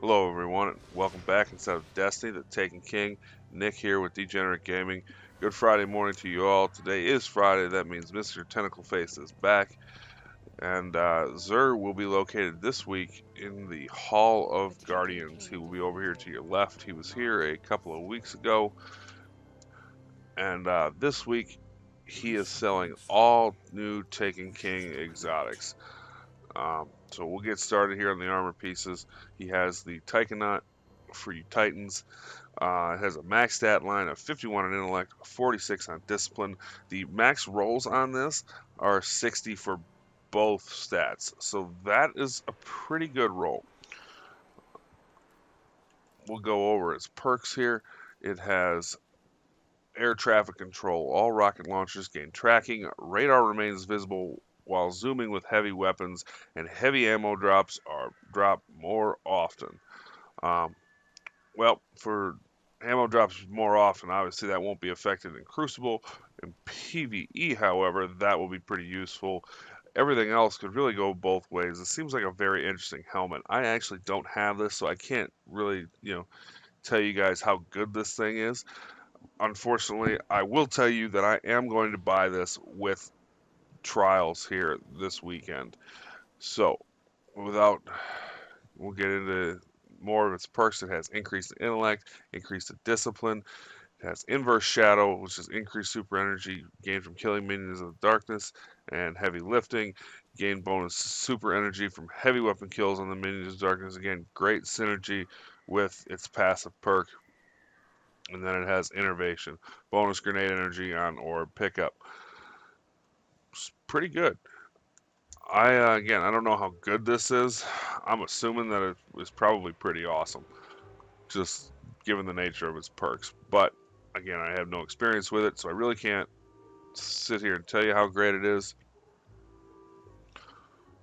Hello, everyone. Welcome back instead of Destiny, the Taken King. Nick here with Degenerate Gaming. Good Friday morning to you all. Today is Friday. That means Mr. Tentacle Face is back. And Zur will be located this week in the Hall of Guardians. He will be over here to your left. He was here a couple of weeks ago. And this week, he is selling all new Taken King exotics. So we'll get started here on the armor pieces. He has the Tychonaut for you Titans. It has a max stat line of 51 on intellect, 46 on discipline. The max rolls on this are 60 for both stats, so that is a pretty good roll. We'll go over its perks here. It has air traffic control. All rocket launchers gain tracking. Radar remains visible while zooming with heavy weapons, and heavy ammo drops are dropped more often. Um, Well, for ammo drops more often, obviously that won't be affected in Crucible. In PvE, however, that will be pretty useful. Everything else could really go both ways. It seems like a very interesting helmet. I actually don't have this, so I can't really, tell you guys how good this thing is. Unfortunately, I will tell you that I am going to buy this with trials here this weekend. So, without we'll get into more of its perks. It has increased intellect, increased discipline. It has inverse shadow, which is increased super energy gained from killing minions in the darkness, and heavy lifting. Gain bonus super energy from heavy weapon kills on the minions in the darkness. Again, great synergy with its passive perk. And then it has innervation, bonus grenade energy on orb pickup. It's pretty good. Again, I don't know how good this is. I'm assuming that it was probably pretty awesome, just given the nature of its perks. But again, I have no experience with it, so I really can't sit here and tell you how great it is.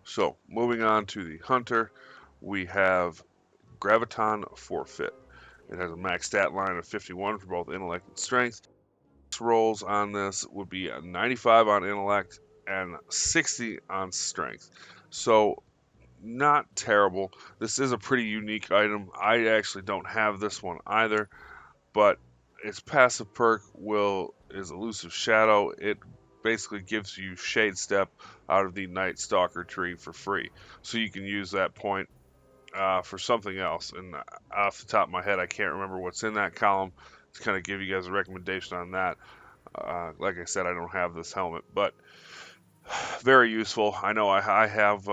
So, moving on to the Hunter, we have Graviton Forfeit. It has a max stat line of 51 for both intellect and strength. Rolls on this would be a 95 on intellect and 60 on strength. So, not terrible. This is a pretty unique item. I actually don't have this one either, but its passive perk is Elusive Shadow. It basically gives you Shade Step out of the Night Stalker tree for free, so you can use that point for something else. And off the top of my head, I can't remember what's in that column to kind of give you guys a recommendation on that. Like I said, I don't have this helmet, but very useful. I know I have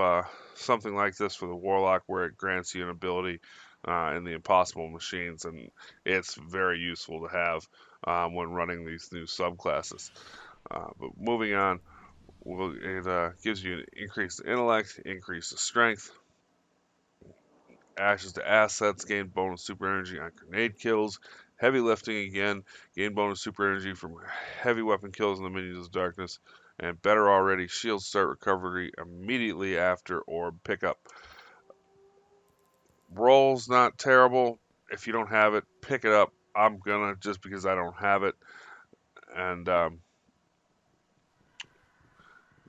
something like this for the Warlock where it grants you an ability in the Impossible Machines, and it's very useful to have when running these new subclasses. But moving on, it gives you an increased intellect, increased strength, ashes to assets, gain bonus super energy on grenade kills, heavy lifting again, gain bonus super energy from heavy weapon kills in the minions of darkness, and better already, shield start recovery immediately after orb pickup. Roll's not terrible. If you don't have it, pick it up. I'm gonna just because I don't have it, and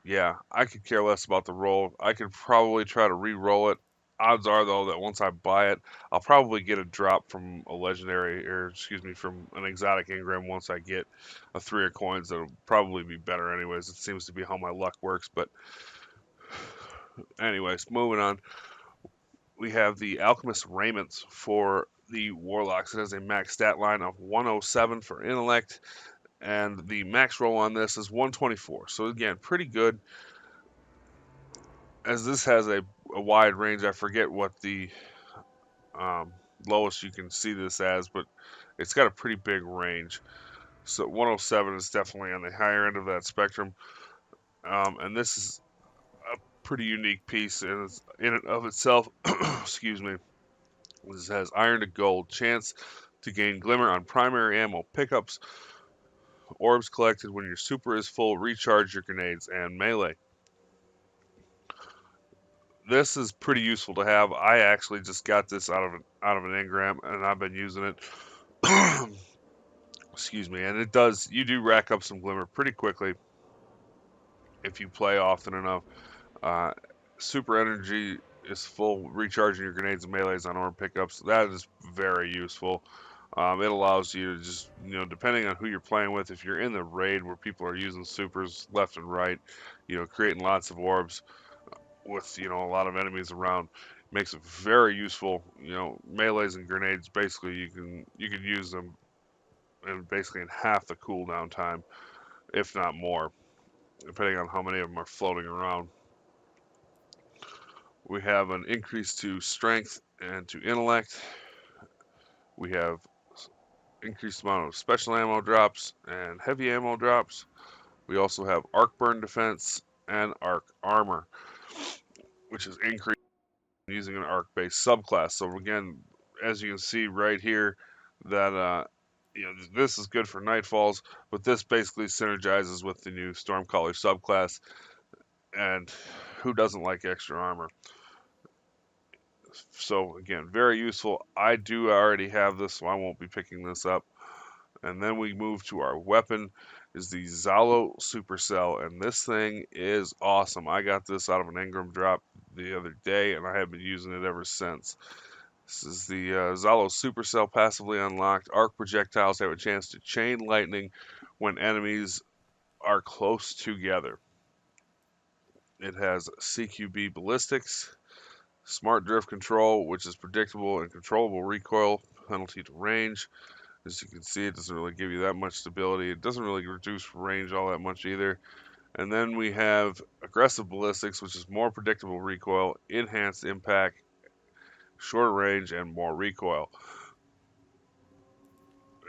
yeah, I could care less about the roll. I could probably try to re-roll it. Odds are though that once I buy it, I'll probably get a drop from a legendary, or excuse me, from an exotic engram once I get a 3 of coins. That'll probably be better anyways. It seems to be how my luck works. But anyways, moving on. We have the Alchemist Raiments for the Warlocks. It has a max stat line of 107 for intellect, and the max roll on this is 124. So again, pretty good. As this has a wide range, I forget what the um, lowest you can see this as, but it's got a pretty big range. So 107 is definitely on the higher end of that spectrum, and this is a pretty unique piece in and of itself. Excuse me. This has iron to gold, chance to gain glimmer on primary ammo pickups, orbs collected when your super is full, recharge your grenades, and melee. This is pretty useful to have. I actually just got this out of an engram, and I've been using it. Excuse me, and you do rack up some glimmer pretty quickly if you play often enough. Uh, Super energy is full recharging your grenades and melees on armor pickups. That is very useful. It allows you to just, depending on who you're playing with, if you're in the raid where people are using supers left and right, creating lots of orbs with, a lot of enemies around, makes it very useful. Melees and grenades, basically, you can use them in half the cooldown time, if not more, depending on how many of them are floating around. We have an increase to strength and to intellect. We have increased amount of special ammo drops and heavy ammo drops. We also have arc burn defense and arc armor, which is increased using an arc based subclass. So again, as you can see right here, that this is good for Nightfalls, but this basically synergizes with the new Stormcaller subclass, and who doesn't like extra armor? So again, very useful. I do already have this, so I won't be picking this up. And then we move to our weapon, is the Zalo Supercell, and this thing is awesome. I got this out of an Engram drop the other day, and I have been using it ever since. This is the Zalo Supercell, passively unlocked. Arc projectiles have a chance to chain lightning when enemies are close together. It has CQB ballistics, smart drift control, which is predictable and controllable recoil, penalty to range. As you can see, it doesn't really give you that much stability. It doesn't really reduce range all that much either. And then we have aggressive ballistics, which is more predictable recoil, enhanced impact, shorter range, and more recoil.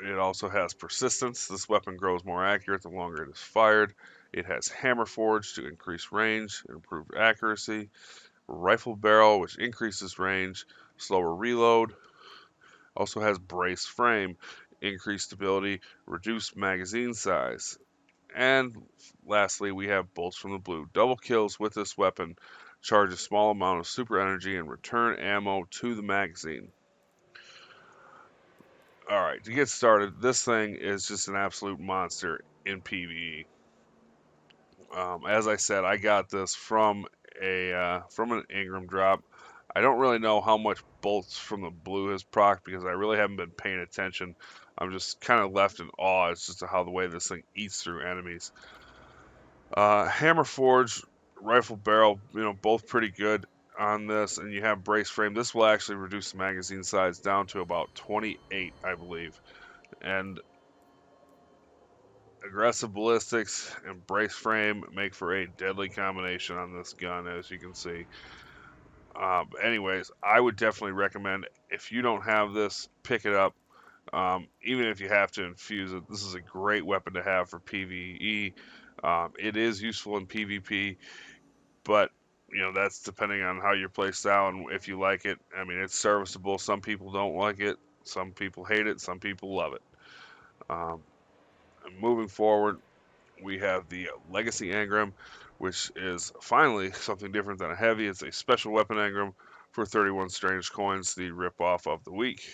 It also has persistence. This weapon grows more accurate the longer it is fired. It has hammer forge to increase range and improve accuracy. Rifle barrel, which increases range, slower reload. Also has brace frame, increased stability, reduced magazine size. And lastly, we have bolts from the blue. Double kills with this weapon charge a small amount of super energy and return ammo to the magazine. Alright, to get started, this thing is just an absolute monster in PvE. As I said, I got this from an Engram drop. I don't really know how much bolts from the blue has proc because I really haven't been paying attention. I'm just kind of left in awe as to how the way this thing eats through enemies. Hammer forge, rifle barrel, both pretty good on this, and you have brace frame. This will actually reduce the magazine size down to about 28, I believe. And aggressive ballistics and brace frame make for a deadly combination on this gun, as you can see. Anyways, I would definitely recommend, if you don't have this, pick it up. Even if you have to infuse it, this is a great weapon to have for PvE. It is useful in PvP, but that's depending on how you're placed out and if you like it. I mean, it's serviceable. Some people don't like it. Some people hate it. Some people love it. Moving forward, we have the Legacy Engram, which is finally something different than a heavy. It's a special weapon engram for 31 strange coins, the ripoff of the week.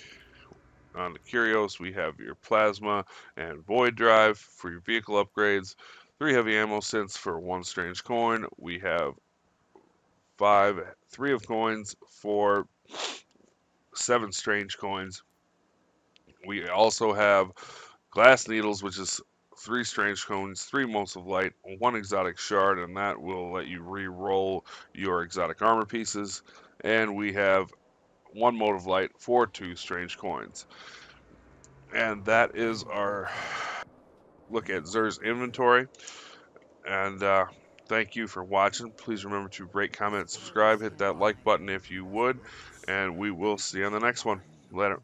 On the Curios, we have your Plasma and Void Drive for your vehicle upgrades, 3 heavy ammo synths for 1 strange coin. We have 3 of coins for 7 strange coins. We also have Glass Needles, which is 3 strange coins, 3 motes of light, 1 exotic shard, and that will let you re-roll your exotic armor pieces. And we have 1 mote of light for 2 strange coins. And that is our look at Xur's inventory. And thank you for watching. Please remember to rate, comment, subscribe, hit that like button if you would, and we will see you on the next one. Later.